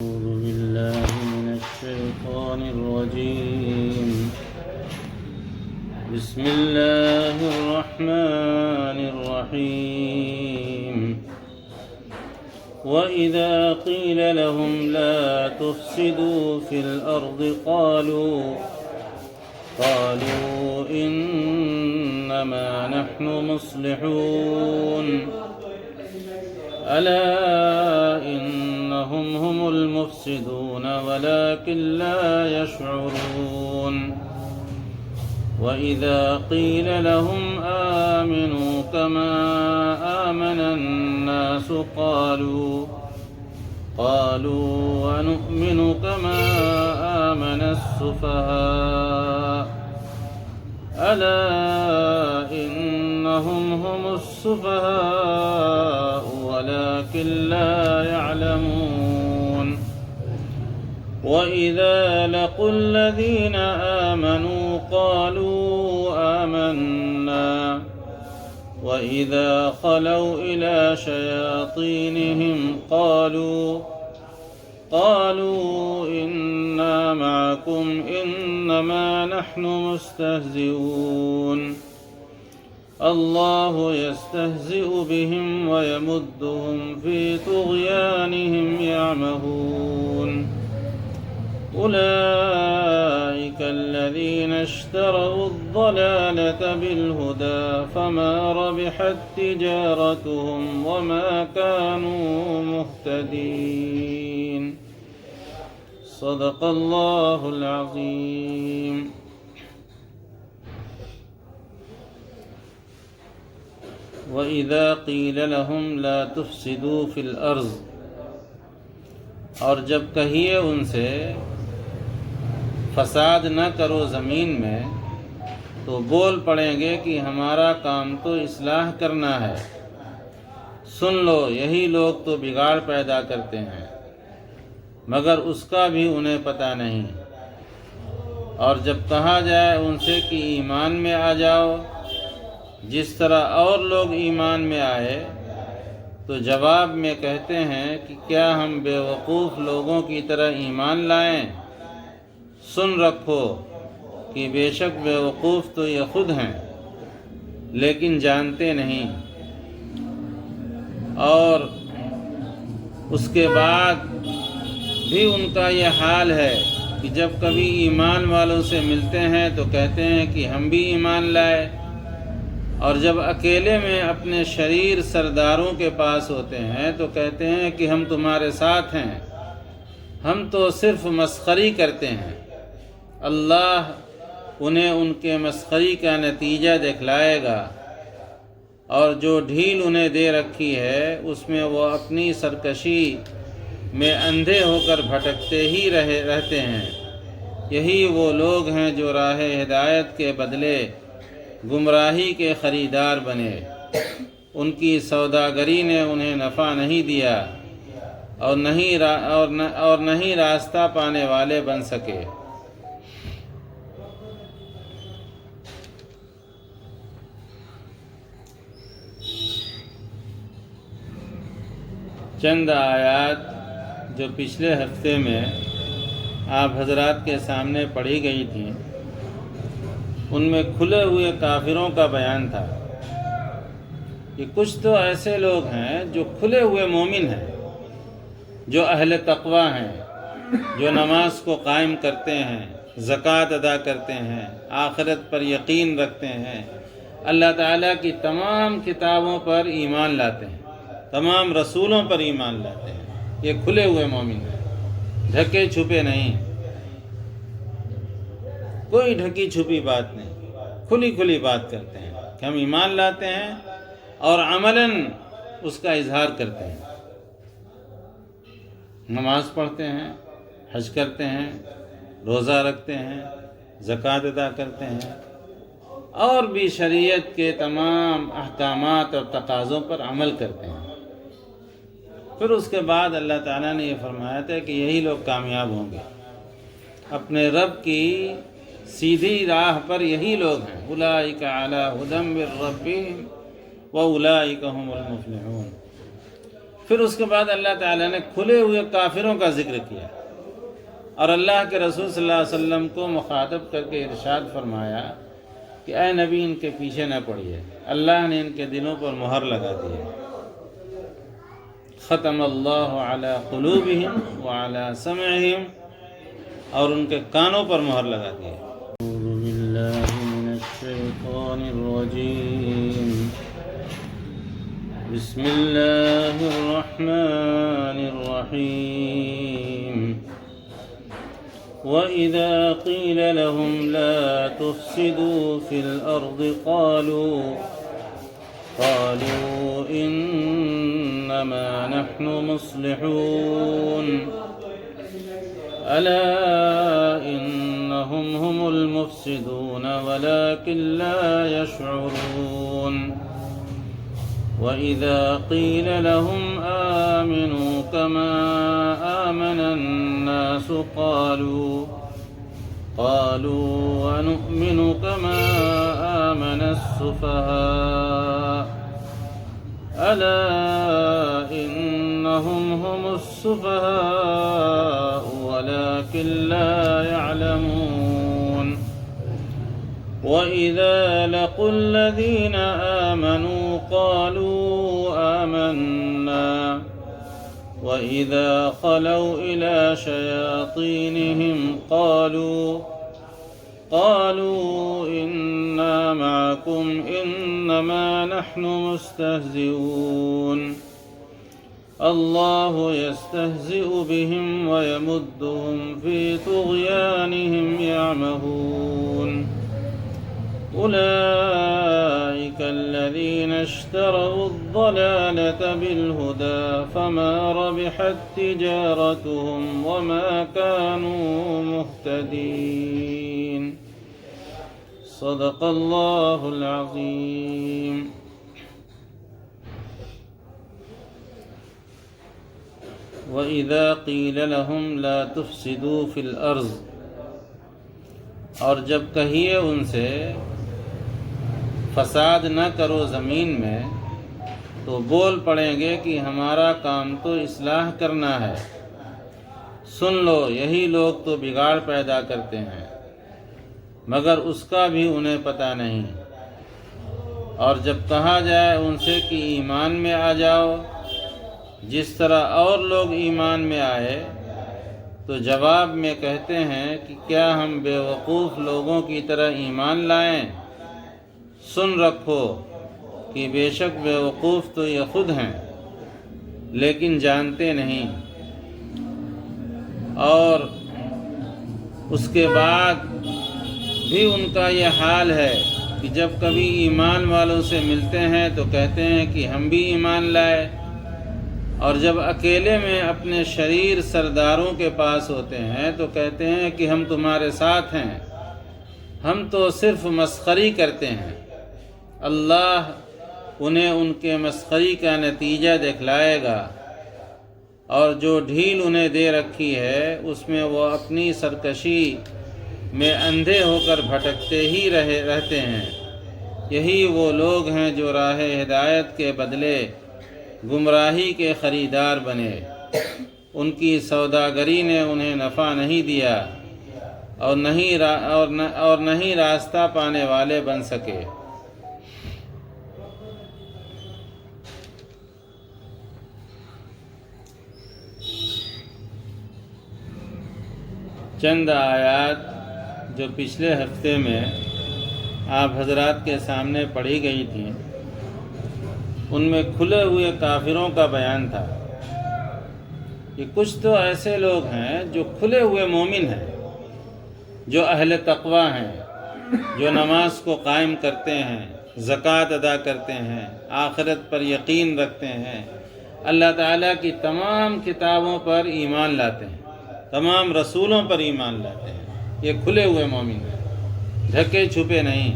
أعوذ بالله من الشيطان الرجيم. بسم الله الرحمن الرحيم. وإذا قيل لهم لا تفسدوا في الأرض قالوا إنما نحن مصلحون ألا إنهم هم المفسدون ولكن لا يشعرون. وإذا قيل لهم آمنوا كما آمن الناس قالوا ونؤمن كما آمن السفهاء ألا إنهم هم السفهاء ولكن لا يعلمون. وإذا لقوا الذين آمنوا قالوا آمنا وإذا خلوا إلى شياطينهم قالوا إنا معكم إنما نحن مستهزئون الله يستهزئ بهم ويمدهم في طغيانهم يعمهون. أولئك الذين اشتروا الضلالة بالهدى فما ربحت تجارتهم وما كانوا مهتدين. صدق الله العظيم. وَإِذَا قِيلَ لَهُمْ لَا تُفْسِدُوا فِي الْأَرْضِ، اور جب کہیے ان سے فساد نہ کرو زمین میں، تو بول پڑیں گے کہ ہمارا کام تو اصلاح کرنا ہے. سن لو، یہی لوگ تو بگاڑ پیدا کرتے ہیں مگر اس کا بھی انہیں پتہ نہیں. اور جب کہا جائے ان سے کہ ایمان میں آ جاؤ جس طرح اور لوگ ایمان میں آئے، تو جواب میں کہتے ہیں کہ کیا ہم بے وقوف لوگوں کی طرح ایمان لائیں؟ سن رکھو کہ بے شک بے وقوف تو یہ خود ہیں لیکن جانتے نہیں. اور اس کے بعد بھی ان کا یہ حال ہے کہ جب کبھی ایمان والوں سے ملتے ہیں تو کہتے ہیں کہ ہم بھی ایمان لائے، اور جب اکیلے میں اپنے شریر سرداروں کے پاس ہوتے ہیں تو کہتے ہیں کہ ہم تمہارے ساتھ ہیں، ہم تو صرف مسخری کرتے ہیں. اللہ انہیں ان کے مسخری کا نتیجہ دکھلائے گا، اور جو ڈھیل انہیں دے رکھی ہے اس میں وہ اپنی سرکشی میں اندھے ہو کر بھٹکتے ہی رہتے ہیں. یہی وہ لوگ ہیں جو راہ ہدایت کے بدلے گمراہی کے خریدار بنے. ان کی سوداگری نے انہیں نفع نہیں دیا اور نہیں راستہ پانے والے بن سکے. چند آیات جو پچھلے ہفتے میں آپ حضرات کے سامنے پڑھی گئی تھیں، ان میں کھلے ہوئے کافروں کا بیان تھا کہ کچھ تو ایسے لوگ ہیں جو کھلے ہوئے مومن ہیں، جو اہل تقوی ہیں، جو نماز کو قائم کرتے ہیں، زکوٰۃ ادا کرتے ہیں، آخرت پر یقین رکھتے ہیں، اللہ تعالیٰ کی تمام کتابوں پر ایمان لاتے ہیں، تمام رسولوں پر ایمان لاتے ہیں. یہ کھلے ہوئے مومن ہیں، ڈھکے چھپے نہیں، کوئی ڈھکی چھپی بات نہیں، کھلی بات کرتے ہیں کہ ہم ایمان لاتے ہیں اور عملاً اس کا اظہار کرتے ہیں. نماز پڑھتے ہیں، حج کرتے ہیں، روزہ رکھتے ہیں، زکوٰۃ ادا کرتے ہیں، اور بھی شریعت کے تمام احکامات اور تقاضوں پر عمل کرتے ہیں. پھر اس کے بعد اللہ تعالیٰ نے یہ فرمایا تھا کہ یہی لوگ کامیاب ہوں گے، اپنے رب کی سیدھی راہ پر یہی لوگ ہیں. اولئک علی ھدی من ربہم واولئک ھم المفلحون. پھر اس کے بعد اللہ تعالیٰ نے کھلے ہوئے کافروں کا ذکر کیا اور اللہ کے رسول صلی اللہ علیہ وسلم کو مخاطب کر کے ارشاد فرمایا کہ اے نبی ان کے پیچھے نہ پڑیے، اللہ نے ان کے دلوں پر مہر لگا دی ہے۔ ختم اللہ علی قلوبہم وعلی سمعہم، اور ان کے کانوں پر مہر لگا دی ہے۔ اعوذ باللہ من الشیطان الرجیم، بسم اللہ الرحمن الرحیم۔ وَإِذَا قِيلَ لَهُمْ لَا تُفْسِدُوا فِي الْأَرْضِ قالوا إِنَّمَا نَحْنُ مُصْلِحُونَ أَلَا إِنَّهُمْ هُمُ الْمُفْسِدُونَ وَلَكِنْ لَا يَشْعُرُونَ وَإِذَا قِيلَ لَهُمْ آمِنُوا كَمَا آمَنَ النَّاسُ قالوا وَنُؤْمِنُ كَمَا آمَنَ السُّفَهَاءُ أَلَا إِنَّهُمْ هُمُ السُّفَهَاءُ وَلَكِنْ لَا يَعْلَمُونَ وَإِذَا لَقُوا الَّذِينَ آمَنُوا قَالُوا آمَنَّا وَإِذَا خَلَوْا إِلَى شَيَاطِينِهِمْ قَالُوا إِنَّا مَعَكُمْ إِنَّمَا نَحْنُ مُسْتَهْزِئُونَ اللَّهُ يَسْتَهْزِئُ بِهِمْ وَيَمُدُّهُمْ فِي طُغْيَانِهِمْ يَعْمَهُونَ أُولَئِكَ الَّذِينَ اشْتَرَوُا الضَّلَالَةَ بِالْهُدَى فَمَا رَبِحَتْ تِجَارَتُهُمْ وَمَا كَانُوا مُهْتَدِينَ صدق اللہ العظیم۔ وَإِذَا قِيلَ لَهُمْ لَا تُفْسِدُوا فِي الْأَرْضِ، اور جب کہیے ان سے فساد نہ کرو زمین میں، تو بول پڑیں گے کہ ہمارا کام تو اصلاح کرنا ہے۔ سن لو، یہی لوگ تو بگاڑ پیدا کرتے ہیں، مگر اس کا بھی انہیں پتہ نہیں۔ اور جب کہا جائے ان سے کہ ایمان میں آ جاؤ جس طرح اور لوگ ایمان میں آئے، تو جواب میں کہتے ہیں کہ کیا ہم بے وقوف لوگوں کی طرح ایمان لائیں؟ سن رکھو کہ بے شک بے وقوف تو یہ خود ہیں، لیکن جانتے نہیں۔ اور اس کے بعد بھی ان کا یہ حال ہے کہ جب کبھی ایمان والوں سے ملتے ہیں تو کہتے ہیں کہ ہم بھی ایمان لائے، اور جب اکیلے میں اپنے شریر سرداروں کے پاس ہوتے ہیں تو کہتے ہیں کہ ہم تمہارے ساتھ ہیں، ہم تو صرف مسخری کرتے ہیں۔ اللہ انہیں ان کے مسخری کا نتیجہ دکھلائے گا، اور جو ڈھیل انہیں دے رکھی ہے اس میں وہ اپنی سرکشی میں اندھے ہو کر بھٹکتے ہی رہتے ہیں۔ یہی وہ لوگ ہیں جو راہ ہدایت کے بدلے گمراہی کے خریدار بنے۔ ان کی سوداگری نے انہیں نفع نہیں دیا اور نہیں راستہ پانے والے بن سکے۔ چند آیات جو پچھلے ہفتے میں آپ حضرات کے سامنے پڑھی گئی تھیں، ان میں کھلے ہوئے کافروں کا بیان تھا کہ کچھ تو ایسے لوگ ہیں جو کھلے ہوئے مومن ہیں، جو اہل تقوی ہیں، جو نماز کو قائم کرتے ہیں، زکوٰۃ ادا کرتے ہیں، آخرت پر یقین رکھتے ہیں، اللہ تعالیٰ کی تمام کتابوں پر ایمان لاتے ہیں، تمام رسولوں پر ایمان لاتے ہیں۔ یہ کھلے ہوئے مومن ہیں، ڈھکے چھپے نہیں،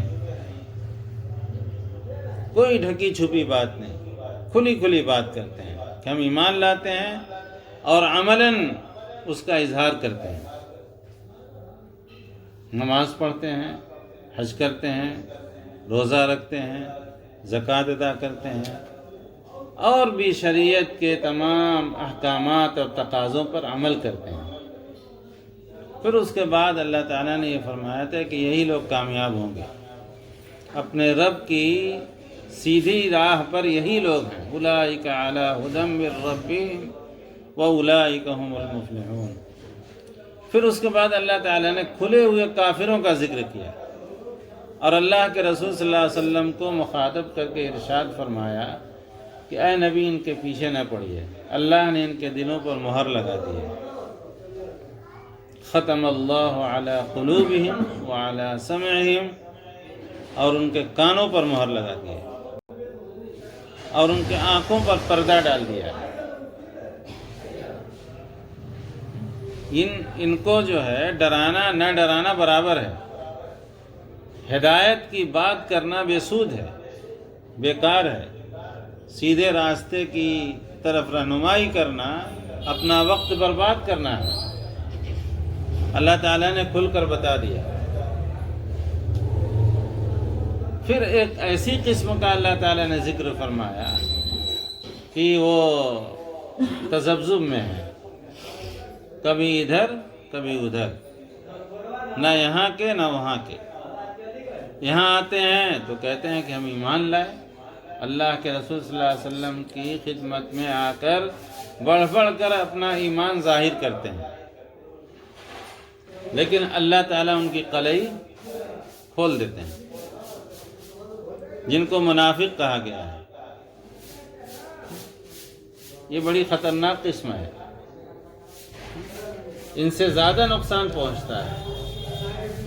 کوئی ڈھکی چھپی بات نہیں، کھلی کھلی بات کرتے ہیں کہ ہم ایمان لاتے ہیں اور عملاً اس کا اظہار کرتے ہیں۔ نماز پڑھتے ہیں، حج کرتے ہیں، روزہ رکھتے ہیں، زکوٰۃ ادا کرتے ہیں، اور بھی شریعت کے تمام احکامات اور تقاضوں پر عمل کرتے ہیں۔ پھر اس کے بعد اللہ تعالیٰ نے یہ فرمایا تھا کہ یہی لوگ کامیاب ہوں گے، اپنے رب کی سیدھی راہ پر یہی لوگ ہیں۔ اولئک علی ھدی من ربہم واولئک ھم المفلحون۔ پھر اس کے بعد اللہ تعالیٰ نے کھلے ہوئے کافروں کا ذکر کیا اور اللہ کے رسول صلی اللہ علیہ وسلم کو مخاطب کر کے ارشاد فرمایا کہ اے نبی ان کے پیچھے نہ پڑیے، اللہ نے ان کے دلوں پر مہر لگا دی ہے۔ ختم اللہ علی قلوبہم وعلی سمعہم، اور ان کے کانوں پر مہر لگا دی ہے اور ان کے آنکھوں پر پردہ ڈال دیا ہے۔ ان کو جو ہے ڈرانا نہ ڈرانا برابر ہے۔ ہدایت کی بات کرنا بے سود ہے، بیکار ہے۔ سیدھے راستے کی طرف رہنمائی کرنا اپنا وقت برباد کرنا ہے۔ اللہ تعالیٰ نے کھل کر بتا دیا۔ پھر ایک ایسی قسم کا اللہ تعالیٰ نے ذکر فرمایا کہ وہ تذبذب میں ہے، کبھی ادھر کبھی ادھر، نہ یہاں کے نہ وہاں کے۔ یہاں آتے ہیں تو کہتے ہیں کہ ہم ایمان لائے، اللہ کے رسول صلی اللہ علیہ وسلم کی خدمت میں آ کر بڑھ بڑھ کر اپنا ایمان ظاہر کرتے ہیں، لیکن اللہ تعالیٰ ان کی قلعی کھول دیتے ہیں، جن کو منافق کہا گیا ہے۔ یہ بڑی خطرناک قسم ہے، ان سے زیادہ نقصان پہنچتا ہے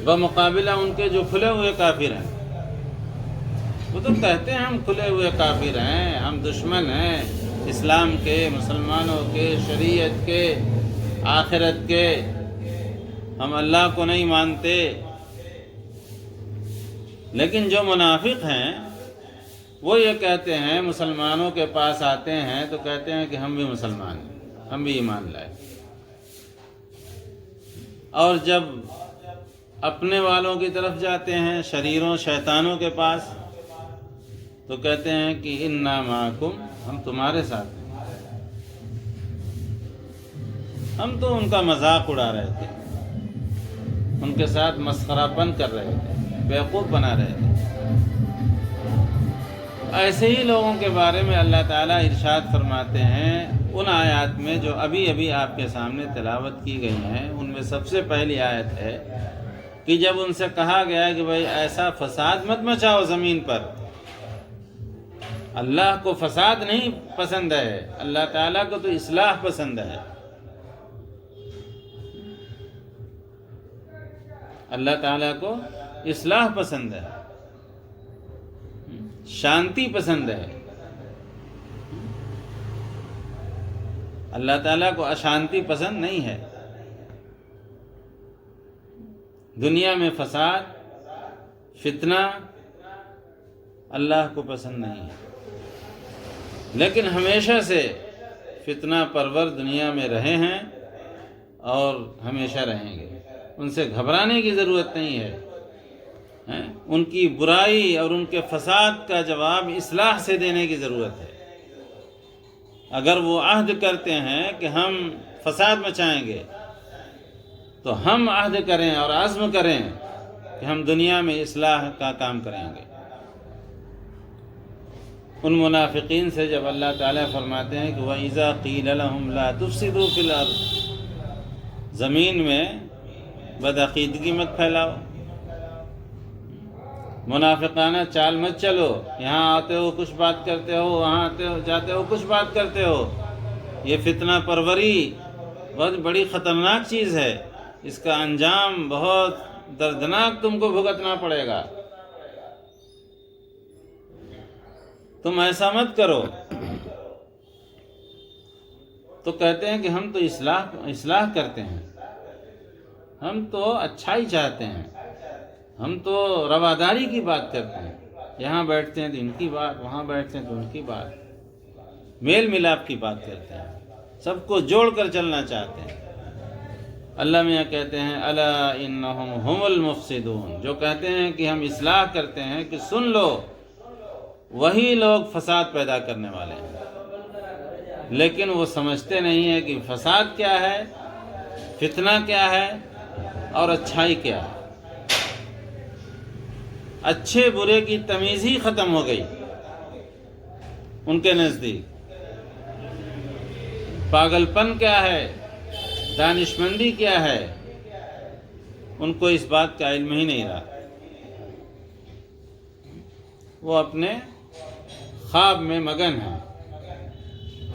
بمقابلہ ان کے جو کھلے ہوئے کافر ہیں۔ وہ تو کہتے ہیں ہم کھلے ہوئے کافر ہیں، ہم دشمن ہیں اسلام کے، مسلمانوں کے، شریعت کے، آخرت کے، ہم اللہ کو نہیں مانتے۔ لیکن جو منافق ہیں وہ یہ کہتے ہیں، مسلمانوں کے پاس آتے ہیں تو کہتے ہیں کہ ہم بھی مسلمان ہیں، ہم بھی ایمان لائے، اور جب اپنے والوں کی طرف جاتے ہیں، شریروں شیطانوں کے پاس، تو کہتے ہیں کہ انا معکم، ہم تمہارے ساتھ ہیں۔ ہم تو ان کا مذاق اڑا رہے تھے، ان کے ساتھ مسخرہ پن کر رہے تھے، بیوقوف بنا رہے تھے۔ ایسے ہی لوگوں کے بارے میں اللہ تعالیٰ ارشاد فرماتے ہیں ان آیات میں جو ابھی ابھی آپ کے سامنے تلاوت کی گئی ہیں۔ ان میں سب سے پہلی آیت ہے کہ جب ان سے کہا گیا کہ بھئی ایسا فساد مت مچاؤ زمین پر، اللہ کو فساد نہیں پسند ہے، اللہ تعالیٰ کو تو اصلاح پسند ہے۔ اللہ تعالیٰ کو اصلاح پسند ہے، شانتی پسند ہے۔ اللہ تعالیٰ کو اشانتی پسند نہیں ہے۔ دنیا میں فساد، فتنہ اللہ کو پسند نہیں ہے، لیکن ہمیشہ سے فتنہ پرور دنیا میں رہے ہیں اور ہمیشہ رہیں گے۔ ان سے گھبرانے کی ضرورت نہیں ہے۔ ان کی برائی اور ان کے فساد کا جواب اصلاح سے دینے کی ضرورت ہے۔ اگر وہ عہد کرتے ہیں کہ ہم فساد مچائیں گے تو ہم عہد کریں اور عزم کریں کہ ہم دنیا میں اصلاح کا کام کریں گے۔ ان منافقین سے جب اللہ تعالیٰ فرماتے ہیں کہ وَإِذَا قِيلَ لَهُمْ لَا تُفْسِدُوا فِي الْأَرْضِ، زمین میں بدعقیدگی مت پھیلاؤ، منافقانہ چال مت چلو، یہاں آتے ہو کچھ بات کرتے ہو، وہاں آتے ہو جاتے ہو کچھ بات کرتے ہو، یہ فتنہ پروری بہت بڑی خطرناک چیز ہے، اس کا انجام بہت دردناک تم کو بھگتنا پڑے گا، تم ایسا مت کرو۔ تو کہتے ہیں کہ ہم تو اصلاح کرتے ہیں، ہم تو اچھائی چاہتے ہیں، ہم تو رواداری کی بات کرتے ہیں، یہاں بیٹھتے ہیں تو ان کی بات، وہاں بیٹھتے ہیں تو ان کی بات، میل ملاپ کی بات کرتے ہیں، سب کو جوڑ کر چلنا چاہتے ہیں۔ اللہ میاں کہتے ہیں الا انہم ہم المفسدون، جو کہتے ہیں کہ ہم اصلاح کرتے ہیں، کہ سن لو وہی لوگ فساد پیدا کرنے والے ہیں۔ لیکن وہ سمجھتے نہیں ہیں کہ فساد کیا ہے، فتنہ کیا ہے اور اچھائی کیا ہے۔ اچھے برے کی تمیز ہی ختم ہو گئی ان کے نزدیک۔ پاگل پن کیا ہے، دانشمندی کیا ہے، ان کو اس بات کا علم ہی نہیں رہا۔ وہ اپنے خواب میں مگن ہیں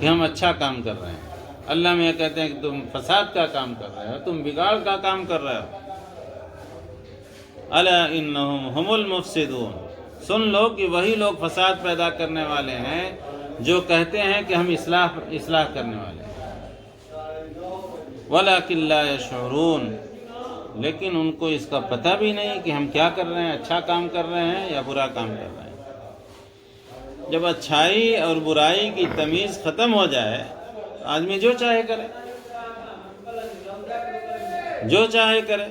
کہ ہم اچھا کام کر رہے ہیں۔ اللہ میں یہ کہتے ہیں کہ تم فساد کا کام کر رہے ہو، تم بگاڑ کا کام کر رہے ہو۔ الا انہم ہم المفسدون، سن لو کہ وہی لوگ فساد پیدا کرنے والے ہیں جو کہتے ہیں کہ ہم اصلاح کرنے والے ہیں۔ ولکن لا یشعرون، لیکن ان کو اس کا پتہ بھی نہیں کہ ہم کیا کر رہے ہیں، اچھا کام کر رہے ہیں یا برا کام کر رہے ہیں۔ جب اچھائی اور برائی کی تمیز ختم ہو جائے، آدمی جو چاہے کرے، جو چاہے کرے،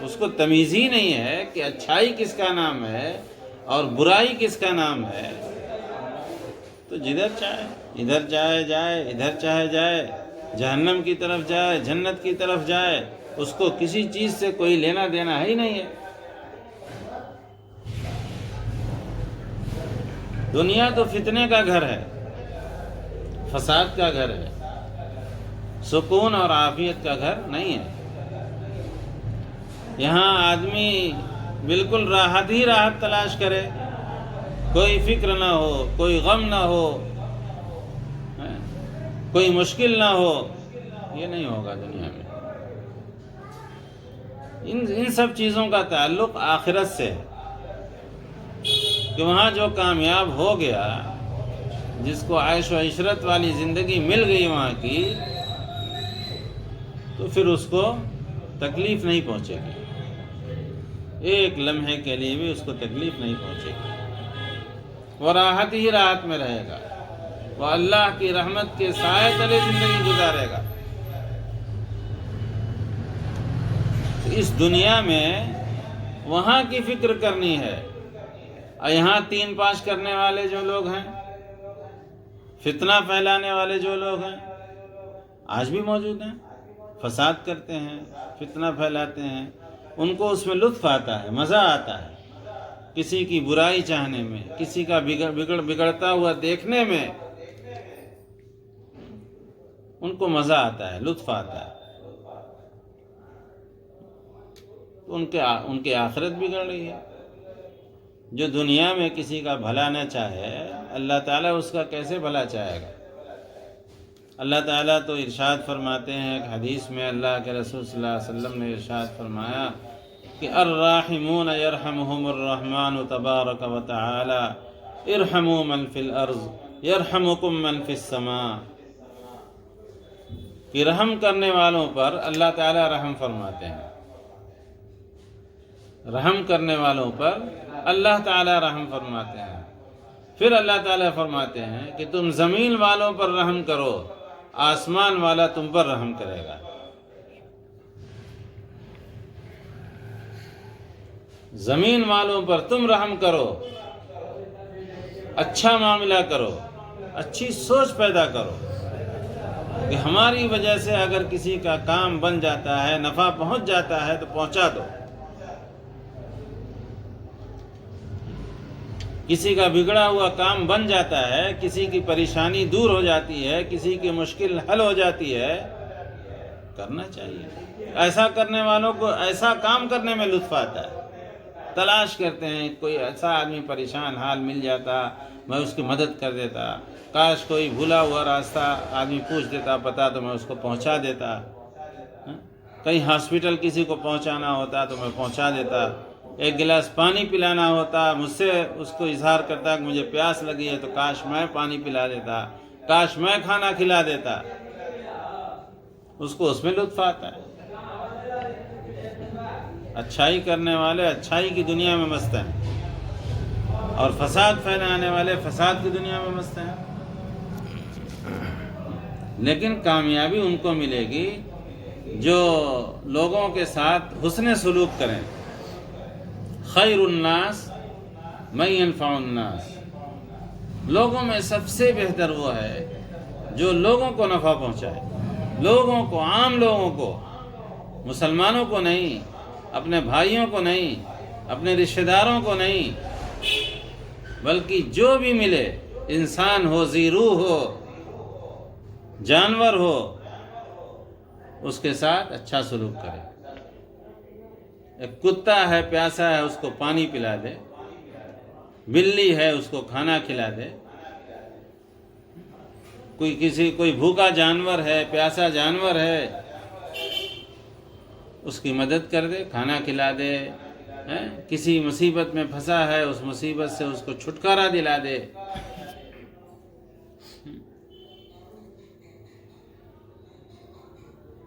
اس کو تمیز ہی نہیں ہے کہ اچھائی کس کا نام ہے اور برائی کس کا نام ہے، تو جدھر چاہے ادھر چاہے جائے، ادھر چاہے جائے، جہنم کی طرف جائے، جنت کی طرف جائے، اس کو کسی چیز سے کوئی لینا دینا ہی نہیں ہے۔ دنیا تو فتنے کا گھر ہے، فساد کا گھر ہے، سکون اور عافیت کا گھر نہیں ہے۔ یہاں آدمی بالکل راحت ہی راحت تلاش کرے، کوئی فکر نہ ہو، کوئی غم نہ ہو، کوئی مشکل نہ ہو، یہ نہیں ہوگا دنیا میں۔ ان سب چیزوں کا تعلق آخرت سے ہے کہ وہاں جو کامیاب ہو گیا، جس کو عیش و عشرت والی زندگی مل گئی وہاں کی، تو پھر اس کو تکلیف نہیں پہنچے گی، ایک لمحے کے لیے بھی اس کو تکلیف نہیں پہنچے گی، وہ راحت ہی راحت میں رہے گا، وہ اللہ کی رحمت کے سائے تلے زندگی گزارے گا۔ اس دنیا میں وہاں کی فکر کرنی ہے، اور یہاں تین پانچ کرنے والے جو لوگ ہیں، فتنہ پھیلانے والے جو لوگ ہیں، آج بھی موجود ہیں، فساد کرتے ہیں، فتنہ پھیلاتے ہیں، ان کو اس میں لطف آتا ہے، مزہ آتا ہے، کسی کی برائی چاہنے میں، کسی کا بگڑتا ہوا دیکھنے میں ان کو مزہ آتا ہے، لطف آتا ہے۔ تو ان کی آخرت بگڑ رہی ہے۔ جو دنیا میں کسی کا بھلا نہ چاہے، اللہ تعالیٰ اس کا کیسے بھلا چاہے گا؟ اللہ تعالیٰ تو ارشاد فرماتے ہیں، ایک حدیث میں اللہ کے رسول صلی اللہ علیہ وسلم نے ارشاد فرمایا کہ الراحمون یرحمہم الرحمن تبارک و تعالی ارحموا من فی الارض یرحمکم من فی السماء، کہ رحم کرنے والوں پر اللہ تعالیٰ رحم فرماتے ہیں، رحم کرنے والوں پر اللہ تعالیٰ رحم فرماتے ہیں۔ پھر اللہ تعالیٰ فرماتے ہیں کہ تم زمین والوں پر رحم کرو، آسمان والا تم پر رحم کرے گا۔ زمین والوں پر تم رحم کرو، اچھا معاملہ کرو، اچھی سوچ پیدا کرو کہ ہماری وجہ سے اگر کسی کا کام بن جاتا ہے، نفع پہنچ جاتا ہے تو پہنچا دو، کسی کا بگڑا ہوا کام بن جاتا ہے، کسی کی پریشانی دور ہو جاتی ہے، کسی کی مشکل حل ہو جاتی ہے، کرنا چاہیے۔ ایسا کرنے والوں کو ایسا کام کرنے میں لطف آتا ہے، تلاش کرتے ہیں کوئی ایسا آدمی پریشان حال مل جاتا، میں اس کی مدد کر دیتا، کاش کوئی بھولا ہوا راستہ آدمی پوچھ دیتا پتا تو میں اس کو پہنچا دیتا، کہیں ہاسپٹل کسی کو پہنچانا ہوتا تو میں پہنچا دیتا، ایک گلاس پانی پلانا ہوتا، مجھ سے اس کو اظہار کرتا کہ مجھے پیاس لگی ہے تو کاش میں پانی پلا دیتا، کاش میں کھانا کھلا دیتا، اس کو اس میں لطف آتا ہے۔ اچھائی کرنے والے اچھائی کی دنیا میں مست ہیں، اور فساد پھیلانے والے فساد کی دنیا میں مست ہیں۔ لیکن کامیابی ان کو ملے گی جو لوگوں کے ساتھ حسن سلوک کریں۔ خیر الناس من ينفع الناس، لوگوں میں سب سے بہتر وہ ہے جو لوگوں کو نفع پہنچائے، لوگوں کو، عام لوگوں کو، مسلمانوں کو نہیں، اپنے بھائیوں کو نہیں، اپنے رشتہ داروں کو نہیں، بلکہ جو بھی ملے، انسان ہو، ذی روح ہو، جانور ہو، اس کے ساتھ اچھا سلوک کرے۔ ایک کتا ہے پیاسا ہے، اس کو پانی پلا دے، بلی ہے اس کو کھانا کھلا دے، کوئی بھوکا جانور ہے، پیاسا جانور ہے، اس کی مدد کر دے، کھانا کھلا دے، کسی مصیبت میں پھنسا ہے اس مصیبت سے اس کو چھٹکارا دلا دے۔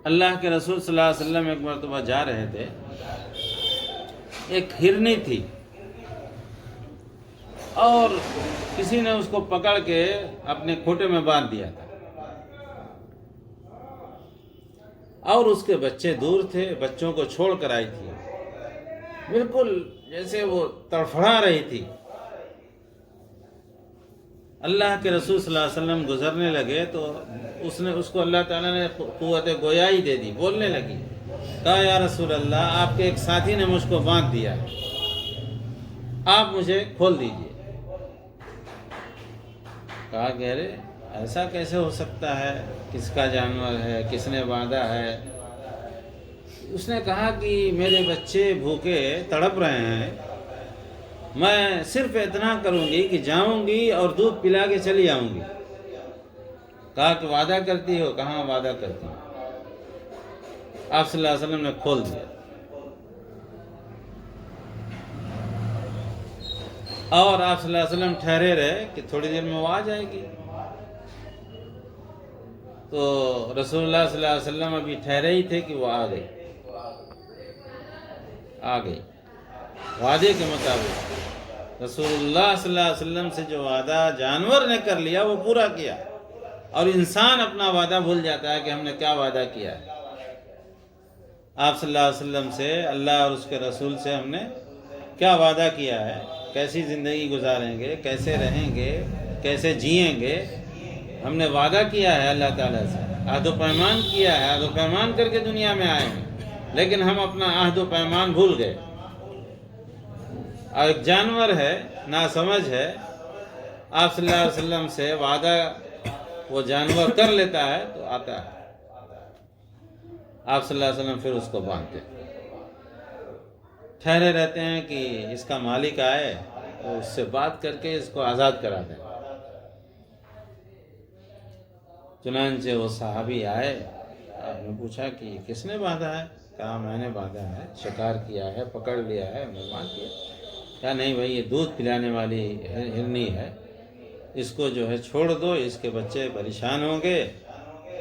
اللہ کے رسول صلی اللہ علیہ وسلم ایک مرتبہ جا رہے تھے، ایک ہرنی تھی اور کسی نے اس کو پکڑ کے اپنے کھوٹے میں باندھ دیا تھا، اور اس کے بچے دور تھے، بچوں کو چھوڑ کر آئی تھی، بالکل جیسے وہ تڑفڑا رہی تھی۔ اللہ کے رسول صلی اللہ علیہ وسلم گزرنے لگے تو اس کو اللہ تعالیٰ نے قوت گویائی دے دی، بولنے لگی، کہا یا رسول اللہ، آپ کے ایک ساتھی نے مجھ کو باندھ دیا ہے، آپ مجھے کھول دیجئے۔ کہا کہ ارے ایسا کیسے ہو سکتا ہے، کس کا جانور ہے، کس نے باندھا ہے؟ اس نے کہا کہ میرے بچے بھوکے تڑپ رہے ہیں، میں صرف اتنا کروں گی کہ جاؤں گی اور دودھ پلا کے چلی آؤں گی۔ کہا کہ وعدہ کرتی ہو؟ کہاں وعدہ کرتی ہوں۔ آپ صلی اللہ علیہ وسلم نے کھول دیا، اور آپ صلی اللہ علیہ وسلم ٹھہرے رہے کہ تھوڑی دیر میں وہ آ جائے گی۔ تو رسول اللہ صلی اللہ علیہ وسلم ابھی ٹھہرے ہی تھے کہ وہ آ گئی، وعدے کے مطابق رسول اللہ صلی اللہ علیہ وسلم سے جو وعدہ جانور نے کر لیا وہ پورا کیا، اور انسان اپنا وعدہ بھول جاتا ہے کہ ہم نے کیا وعدہ کیا ہے۔ آپ صلی اللہ علیہ وسلم سے، اللہ اور اس کے رسول سے ہم نے کیا وعدہ کیا ہے، کیسی زندگی گزاریں گے، کیسے رہیں گے، کیسے جئیں گے، ہم نے وعدہ کیا ہے اللہ تعالیٰ سے، عہد و پیمان کیا ہے، عہد و پیمان کر کے دنیا میں آئے ہیں، لیکن ہم اپنا عہد و پیمان بھول گئے۔ اور ایک جانور ہے، ناسمجھ ہے، آپ صلی اللہ علیہ وسلم سے وعدہ وہ جانور کر لیتا ہے تو آتا ہے، آپ صلی اللہ علیہ وسلم پھر اس کو باندھتے، ٹھہرے رہتے ہیں کہ اس کا مالک آئے تو اس سے بات کر کے اس کو آزاد کرا دیں۔ چنانچہ وہ صحابی آئے، آپ نے پوچھا کہ کس نے باندھا ہے؟ کہا میں نے باندھا ہے، شکار کیا ہے، پکڑ لیا ہے، میں باندھ دیا۔ کہا نہیں بھائی، یہ دودھ پلانے والی ہرنی ہے، اس کو جو ہے چھوڑ دو، اس کے بچے پریشان ہوں گے،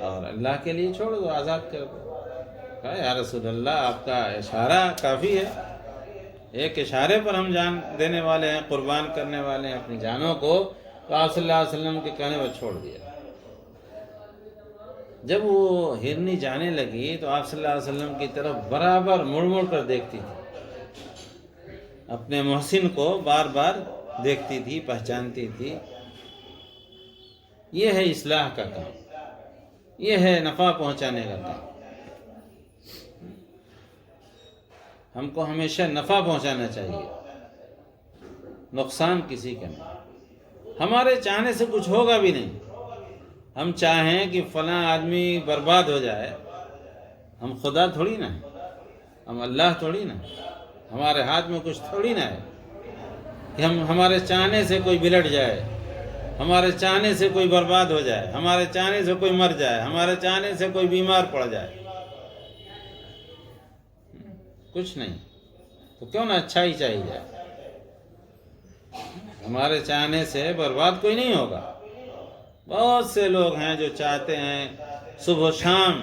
اور اللہ کے لیے چھوڑ دو، آزاد کر دو۔ کہا یا رسول اللہ، آپ کا اشارہ کافی ہے، ایک اشارے پر ہم جان دینے والے ہیں، قربان کرنے والے ہیں اپنی جانوں کو۔ تو آپ صلی اللہ علیہ وسلم کے کہنے پر چھوڑ دیا۔ جب وہ ہرنی جانے لگی تو آپ صلی اللہ علیہ وسلم کی طرف برابر مڑ مڑ کر دیکھتی تھی، اپنے محسن کو بار بار دیکھتی تھی، پہچانتی تھی۔ یہ ہے اصلاح کا کام، یہ ہے نفع پہنچانے کا کام۔ ہم کو ہمیشہ نفع پہنچانا چاہیے، نقصان کسی کا نہیں۔ ہمارے چاہنے سے کچھ ہوگا بھی نہیں۔ ہم چاہیں کہ فلاں آدمی برباد ہو جائے، ہم خدا تھوڑی نہ ہیں، ہم اللہ تھوڑی نہ ہیں، ہمارے ہاتھ میں کچھ تھوڑی نہ ہے کہ ہمارے چاہنے سے کوئی بلٹ جائے، ہمارے چاہنے سے کوئی برباد ہو جائے، ہمارے چاہنے سے کوئی مر جائے، ہمارے چاہنے سے کوئی بیمار پڑ جائے، کچھ نہیں۔ تو کیوں نہ اچھا ہی چاہیے جائے؟ ہمارے چاہنے سے برباد کوئی نہیں ہوگا۔ بہت سے لوگ ہیں جو چاہتے ہیں، صبح و شام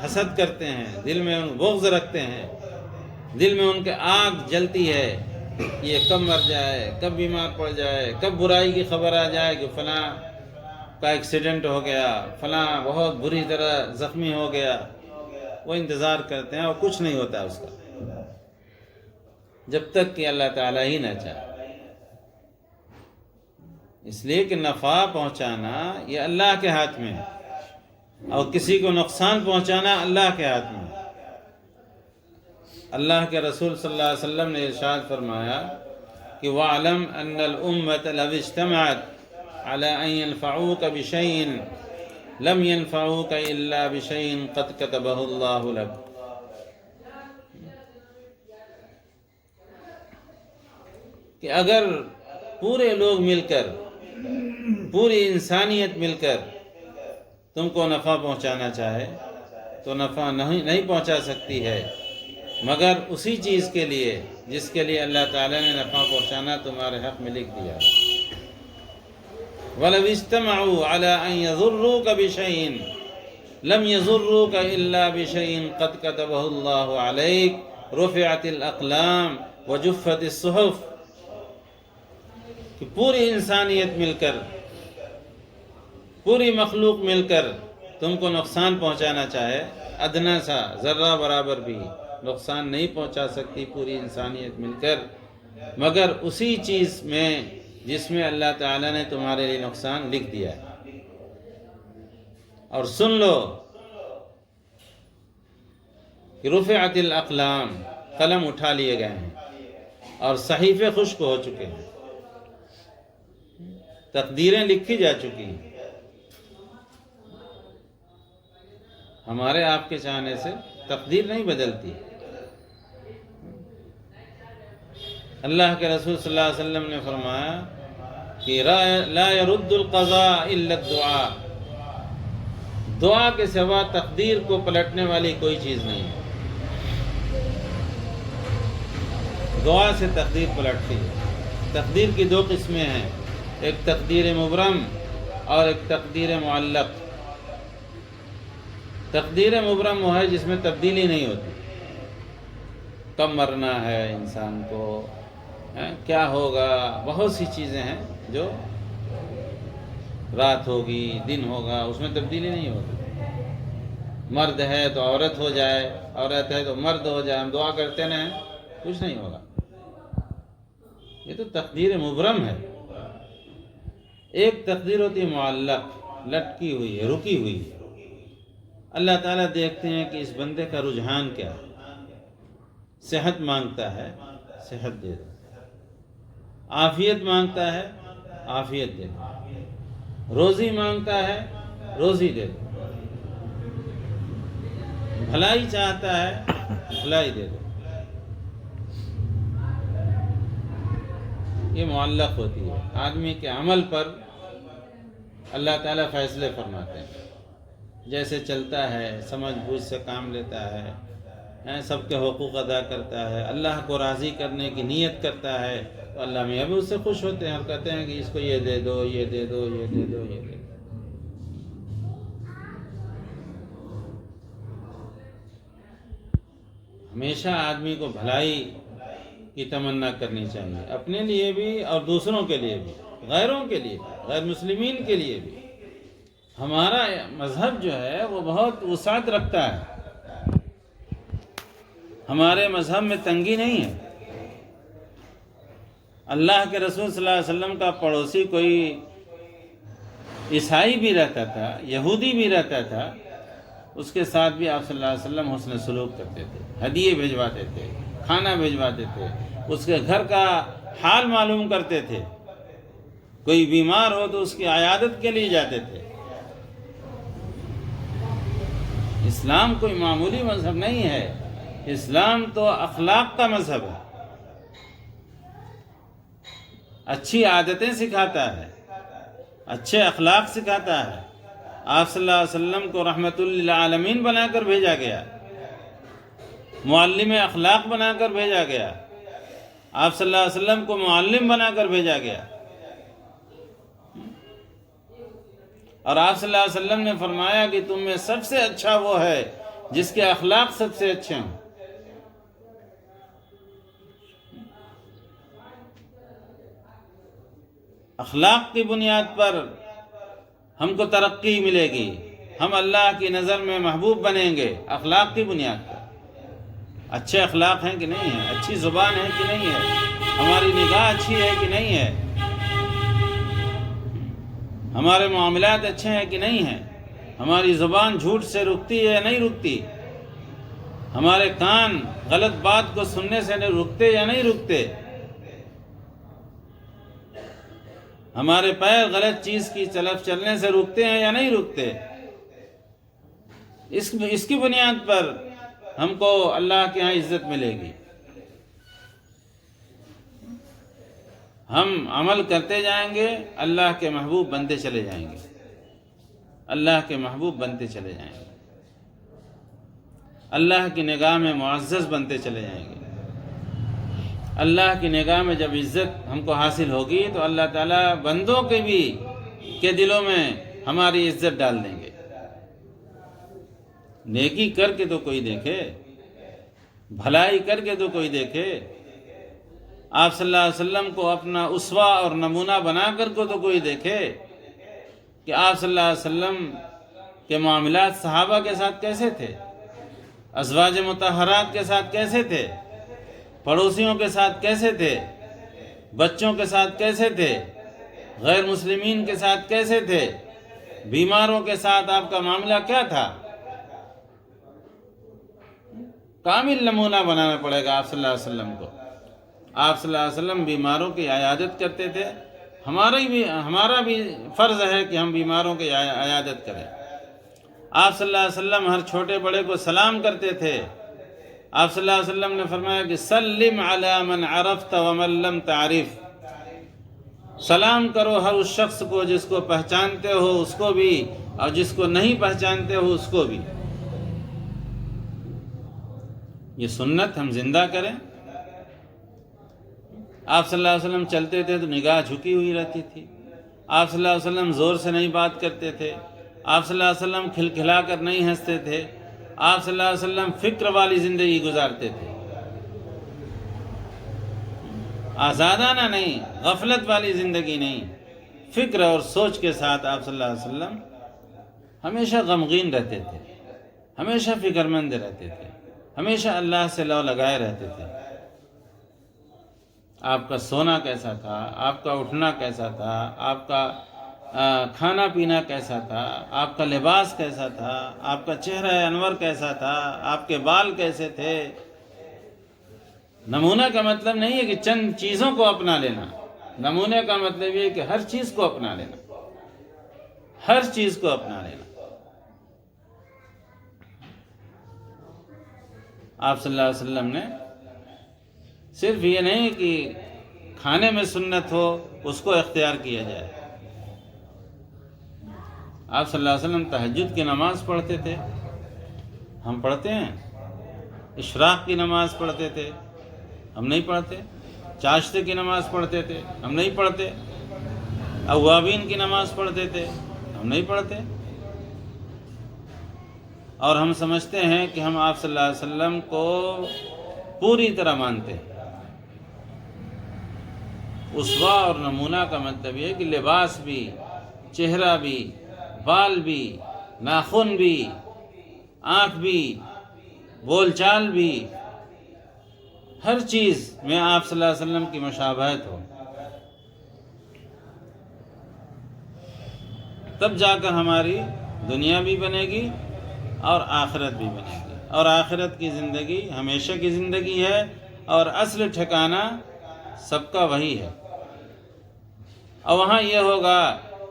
حسد کرتے ہیں، دل میں بغض رکھتے ہیں، دل میں ان کے آگ جلتی ہے، یہ کب مر جائے، کب بیمار پڑ جائے، کب برائی کی خبر آ جائے کہ فلاں کا ایکسیڈنٹ ہو گیا، فلاں بہت بری طرح زخمی ہو گیا۔ وہ انتظار کرتے ہیں اور کچھ نہیں ہوتا اس کا، جب تک کہ اللہ تعالیٰ ہی نہ چاہے۔ اس لیے کہ نفع پہنچانا یہ اللہ کے ہاتھ میں ہے۔ اور کسی کو نقصان پہنچانا اللہ کے ہاتھ میں۔ اللہ کے رسول صلی اللہ علیہ وسلم نے ارشاد فرمایا کہ وَاعْلَمْ أَنَّ الْأُمَّةَ لَوِ اجْتَمَعَتْ عَلَىٰ أَن يَنفَعُوكَ بِشَيْءٍ لَمْ يَنفَعُوكَ إِلَّا بِشَيْءٍ قَدْ كَتَبَهُ اللَّهُ لَكَ۔ کہ اگر پورے لوگ مل کر، پوری انسانیت مل کر تم کو نفع پہنچانا چاہے تو نفع نہیں پہنچا سکتی ہے مگر اسی چیز کے لیے جس کے لیے اللہ تعالیٰ نے نفع پہنچانا تمہارے حق میں لکھ دیا۔ وَلَوِ اجْتَمَعُوا عَلَىٰ أَن يَضُرُّوكَ بِشَيْءٍ لَمْ يَضُرُّوكَ إِلَّا بِشَيْءٍ قَدْ كَتَبَهُ اللَّهُ عَلَيْكَ رُفِعَتِ الْأَقْلَامُ وَجُفَّتِ الصُّحُفُ۔ کہ پوری انسانیت مل کر، پوری مخلوق مل کر تم کو نقصان پہنچانا چاہے، ادنا سا ذرہ برابر بھی نقصان نہیں پہنچا سکتی پوری انسانیت مل کر مگر اسی چیز میں جس میں اللہ تعالیٰ نے تمہارے لیے نقصان لکھ دیا ہے۔ اور سن لو کہ رفعت الاقلام، قلم اٹھا لیے گئے ہیں اور صحیفے خشک ہو چکے ہیں، تقدیریں لکھی جا چکی ہیں۔ ہمارے آپ کے چاہنے سے تقدیر نہیں بدلتی۔ اللہ کے رسول صلی اللہ علیہ وسلم نے فرمایا کہ لا يرد القضاء الا الدعاء، دعا کے سوا تقدیر کو پلٹنے والی کوئی چیز نہیں ہے۔ دعا سے تقدیر پلٹتی ہے۔ تقدیر کی دو قسمیں ہیں، ایک تقدیر مبرم اور ایک تقدیر معلق۔ تقدیر مبرم وہ ہے جس میں تبدیلی نہیں ہوتی، کب مرنا ہے انسان کو، کیا ہوگا، بہت سی چیزیں ہیں جو رات ہوگی دن ہوگا اس میں تبدیلی نہیں ہوتی۔ مرد ہے تو عورت ہو جائے، عورت ہے تو مرد ہو جائے، ہم دعا کرتے رہیں کچھ نہیں ہوگا۔ یہ تو تقدیر مبرم ہے۔ ایک تقدیر ہوتی ہے معلق، لٹکی ہوئی ہے، رکی ہوئی ہے۔ اللہ تعالیٰ دیکھتے ہیں کہ اس بندے کا رجحان کیا ہے۔ صحت مانگتا ہے، صحت دے دو۔ عافیت مانگتا ہے، عافیت دے دو۔ روزی مانگتا ہے، روزی دے دو۔ بھلائی چاہتا ہے، بھلائی دے دو۔ یہ معلق ہوتی ہے۔ آدمی کے عمل پر اللہ تعالیٰ فیصلے فرماتے ہیں۔ جیسے چلتا ہے، سمجھ بوجھ سے کام لیتا ہے، سب کے حقوق ادا کرتا ہے، اللہ کو راضی کرنے کی نیت کرتا ہے تو اللہ میاں بھی اس سے خوش ہوتے ہیں اور کہتے ہیں کہ اس کو یہ دے دو، یہ دے دو، یہ دے دو، یہ دے دو۔ ہمیشہ آدمی کو بھلائی کی تمنا کرنی چاہیے، اپنے لیے بھی اور دوسروں کے لیے بھی، غیروں کے لیے بھی، غیر مسلمین کے لیے بھی۔ ہمارا مذہب جو ہے وہ بہت وسعت رکھتا ہے۔ ہمارے مذہب میں تنگی نہیں ہے۔ اللہ کے رسول صلی اللہ علیہ وسلم کا پڑوسی کوئی عیسائی بھی رہتا تھا، یہودی بھی رہتا تھا، اس کے ساتھ بھی آپ صلی اللہ علیہ وسلم حسن سلوک کرتے تھے، ہدیے بھیجواتے تھے، کھانا بھیجواتے تھے، اس کے گھر کا حال معلوم کرتے تھے۔ کوئی بیمار ہو تو اس کی عیادت کے لیے جاتے تھے۔ اسلام کوئی معمولی مذہب نہیں ہے، اسلام تو اخلاق کا مذہب ہے، اچھی عادتیں سکھاتا ہے، اچھے اخلاق سکھاتا ہے۔ آپ صلی اللہ علیہ وسلم کو رحمت للعالمین بنا کر بھیجا گیا، معلم اخلاق بنا کر بھیجا گیا، آپ صلی اللہ علیہ وسلم کو معلم بنا کر بھیجا گیا۔ اور آپ صلی اللہ علیہ وسلم نے فرمایا کہ تم میں سب سے اچھا وہ ہے جس کے اخلاق سب سے اچھے ہوں۔ اخلاق کی بنیاد پر ہم کو ترقی ملے گی، ہم اللہ کی نظر میں محبوب بنیں گے، اخلاق کی بنیاد پر۔ اچھے اخلاق ہیں کہ نہیں ہیں، اچھی زبان ہے کہ نہیں ہے، ہماری نگاہ اچھی ہے کہ نہیں ہے، ہمارے معاملات اچھے ہیں کہ نہیں ہیں، ہماری زبان جھوٹ سے رکتی ہے یا نہیں رکتی؟ ہمارے کان غلط بات کو سننے سے رکتے یا نہیں رکتے؟ ہمارے پیر غلط چیز کی طرف چلنے سے رکتے ہیں یا نہیں رکتے؟ اس کی بنیاد پر ہم کو اللہ کے ہاں عزت ملے گی۔ ہم عمل کرتے جائیں گے، اللہ کے محبوب بنتے چلے جائیں گے، اللہ کے محبوب بنتے چلے جائیں گے، اللہ کی نگاہ میں معزز بنتے چلے جائیں گے۔ اللہ کی نگاہ میں جب عزت ہم کو حاصل ہوگی تو اللہ تعالیٰ بندوں کے دلوں میں ہماری عزت ڈال دیں گے۔ نیکی کر کے تو کوئی دیکھے، بھلائی کر کے تو کوئی دیکھے، آپ صلی اللہ علیہ وسلم کو اپنا اسوہ اور نمونہ بنا کر کو تو کوئی دیکھے کہ آپ صلی اللہ علیہ وسلم کے معاملات صحابہ کے ساتھ کیسے تھے، ازواج مطہرات کے ساتھ کیسے تھے، پڑوسیوں کے ساتھ کیسے تھے، بچوں کے ساتھ کیسے تھے، غیر مسلمین کے ساتھ کیسے تھے، بیماروں کے ساتھ آپ کا معاملہ کیا تھا۔ کامل نمونہ بنانا پڑے گا آپ صلی اللہ علیہ وسلم کو۔ آپ صلی اللہ علیہ وسلم بیماروں کی عیادت کرتے تھے، ہمارا بھی فرض ہے کہ ہم بیماروں کی عیادت کریں۔ آپ صلی اللہ علیہ وسلم ہر چھوٹے بڑے کو سلام کرتے تھے۔ آپ صلی اللہ علیہ وسلم نے فرمایا کہ سلم علی من عرفت ومن لم تعرف، سلام کرو ہر اس شخص کو جس کو پہچانتے ہو اس کو بھی، اور جس کو نہیں پہچانتے ہو اس کو بھی۔ یہ سنت ہم زندہ کریں۔ آپ صلی اللہ علیہ وسلم چلتے تھے تو نگاہ جھکی ہوئی رہتی تھی۔ آپ صلی اللہ علیہ وسلم زور سے نہیں بات کرتے تھے۔ آپ صلی اللہ علیہ وسلم کھلکھلا کر نہیں ہنستے تھے۔ آپ صلی اللہ علیہ وسلم فکر والی زندگی گزارتے تھے، آزادانہ نہیں، غفلت والی زندگی نہیں، فکر اور سوچ کے ساتھ آپ صلی اللہ علیہ وسلم ہمیشہ غمگین رہتے تھے، ہمیشہ فکر مند رہتے تھے، ہمیشہ اللہ سے لو لگائے رہتے تھے۔ آپ کا سونا کیسا تھا، آپ کا اٹھنا کیسا تھا، آپ کا کھانا پینا کیسا تھا، آپ کا لباس کیسا تھا، آپ کا چہرہ انور کیسا تھا، آپ کے بال کیسے تھے۔ نمونہ کا مطلب نہیں ہے کہ چند چیزوں کو اپنا لینا، نمونے کا مطلب یہ ہے کہ ہر چیز کو اپنا لینا، ہر چیز کو اپنا لینا۔ آپ صلی اللہ علیہ وسلم نے صرف یہ نہیں کہ کھانے میں سنت ہو اس کو اختیار کیا جائے، آپ صلی اللہ علیہ وسلم تہجد کی نماز پڑھتے تھے، ہم پڑھتے ہیں، اشراق کی نماز پڑھتے تھے، ہم نہیں پڑھتے، چاشتے کی نماز پڑھتے تھے، ہم نہیں پڑھتے، اوابین کی نماز پڑھتے تھے، ہم نہیں پڑھتے، اور ہم سمجھتے ہیں کہ ہم آپ صلی اللہ علیہ وسلم کو پوری طرح مانتے ہیں۔ اسوہ اور نمونہ کا مطلب یہ ہے کہ لباس بھی، چہرہ بھی، بال بھی، ناخن بھی، آنکھ بھی، بول چال بھی، ہر چیز میں آپ صلی اللہ علیہ وسلم کی مشابہت ہو، تب جا کر ہماری دنیا بھی بنے گی اور آخرت بھی بنے گی، اور آخرت کی زندگی ہمیشہ کی زندگی ہے، اور اصل ٹھکانہ سب کا وہی ہے، اور وہاں یہ ہوگا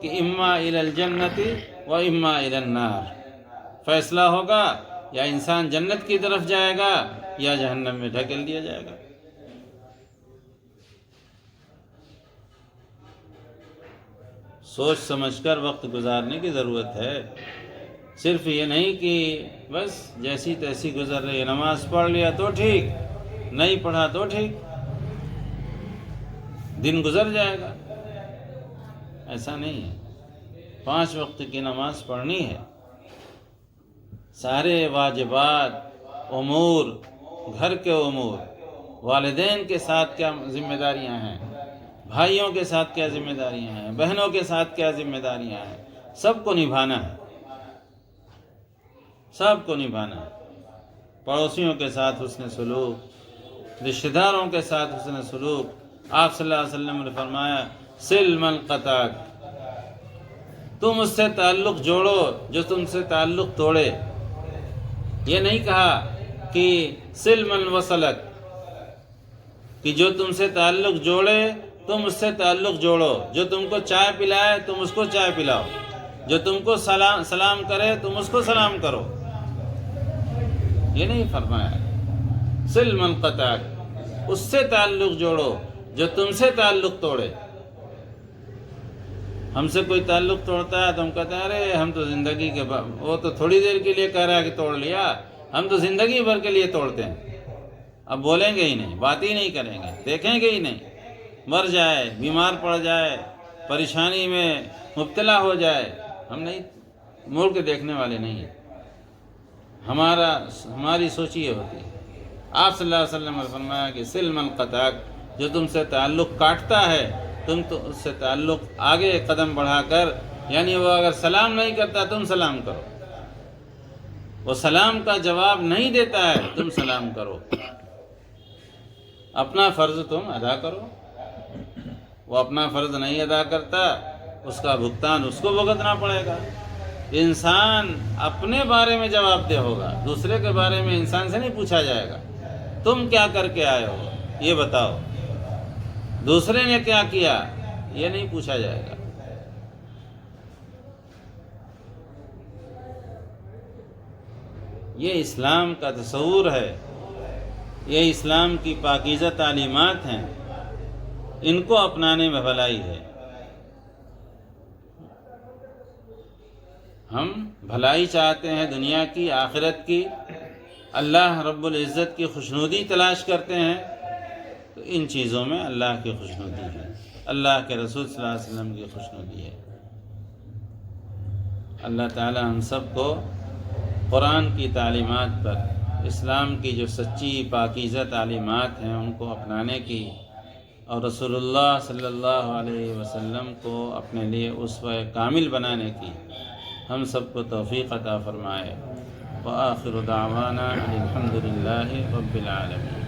کہ اما الی الجنت و اما الی النار، فیصلہ ہوگا یا انسان جنت کی طرف جائے گا یا جہنم میں ڈھکیل دیا جائے گا۔ سوچ سمجھ کر وقت گزارنے کی ضرورت ہے، صرف یہ نہیں کہ بس جیسی تیسی گزر رہی ہے، نماز پڑھ لیا تو ٹھیک، نہیں پڑھا تو ٹھیک، دن گزر جائے گا، ایسا نہیں ہے۔ 5 وقت کی نماز پڑھنی ہے، سارے واجبات، امور، گھر کے امور، والدین کے ساتھ کیا ذمہ داریاں ہیں، بھائیوں کے ساتھ کیا ذمہ داریاں ہیں، بہنوں کے ساتھ کیا ذمہ داریاں ہیں، سب کو نبھانا ہے، سب کو نبھانا ہے۔ پڑوسیوں کے ساتھ حسن سلوک، رشتہ داروں کے ساتھ حسن سلوک۔ آپ صلی اللہ علیہ وسلم نے فرمایا سل من قطعک، تم اس سے تعلق جوڑو جو تم سے تعلق توڑے۔ یہ نہیں کہا کہ سل من وصلک، کہ جو تم سے تعلق جوڑے تم اس سے تعلق جوڑو، جو تم کو چائے پلائے تم اس کو چائے پلاؤ، جو تم کو سلام کرے تم اس کو سلام کرو، یہ نہیں فرمایا۔ سل من قطعک، اس سے تعلق جوڑو جو تم سے تعلق توڑے۔ ہم سے کوئی تعلق توڑتا ہے تو ہم کہتے ہیں ارے ہم تو زندگی کے وہ تو تھوڑی دیر کے لیے کہہ رہا ہے کہ توڑ لیا، ہم تو زندگی بھر کے لیے توڑتے ہیں۔ اب بولیں گے ہی نہیں، بات ہی نہیں کریں گے، دیکھیں گے ہی نہیں، مر جائے، بیمار پڑ جائے، پریشانی میں مبتلا ہو جائے، ہم نہیں موڑ کے دیکھنے والے نہیں ہیں۔ ہماری سوچ یہ ہوتی ہے۔ آپ صلی اللہ علیہ وسلم نے فرمایا کہ سل من قطعک، جو تم سے تعلق کاٹتا ہے تم تو اس سے تعلق آگے قدم بڑھا کر، یعنی وہ اگر سلام نہیں کرتا تم سلام کرو، وہ سلام کا جواب نہیں دیتا ہے تم سلام کرو، اپنا فرض تم ادا کرو۔ وہ اپنا فرض نہیں ادا کرتا، اس کا بھگتان اس کو بھگتنا پڑے گا۔ انسان اپنے بارے میں جواب دہ ہوگا، دوسرے کے بارے میں انسان سے نہیں پوچھا جائے گا تم کیا کر کے آئے ہو یہ بتاؤ، دوسرے نے کیا کیا یہ نہیں پوچھا جائے گا۔ یہ اسلام کا تصور ہے، یہ اسلام کی پاکیزہ تعلیمات ہیں، ان کو اپنانے میں بھلائی ہے۔ ہم بھلائی چاہتے ہیں، دنیا کی، آخرت کی، اللہ رب العزت کی خوشنودی تلاش کرتے ہیں، تو ان چیزوں میں اللہ کی خوشنودی ہے، اللہ کے رسول صلی اللہ علیہ وسلم کی خوشنودی ہے۔ اللہ تعالی ہم سب کو قرآن کی تعلیمات پر، اسلام کی جو سچی پاکیزہ تعلیمات ہیں ان کو اپنانے کی، اور رسول اللہ صلی اللہ علیہ وسلم کو اپنے لیے اسوہ کامل بنانے کی ہم سب کو توفیق عطا فرمائے۔ وآخر دعوانا الحمد للہ رب العالمین۔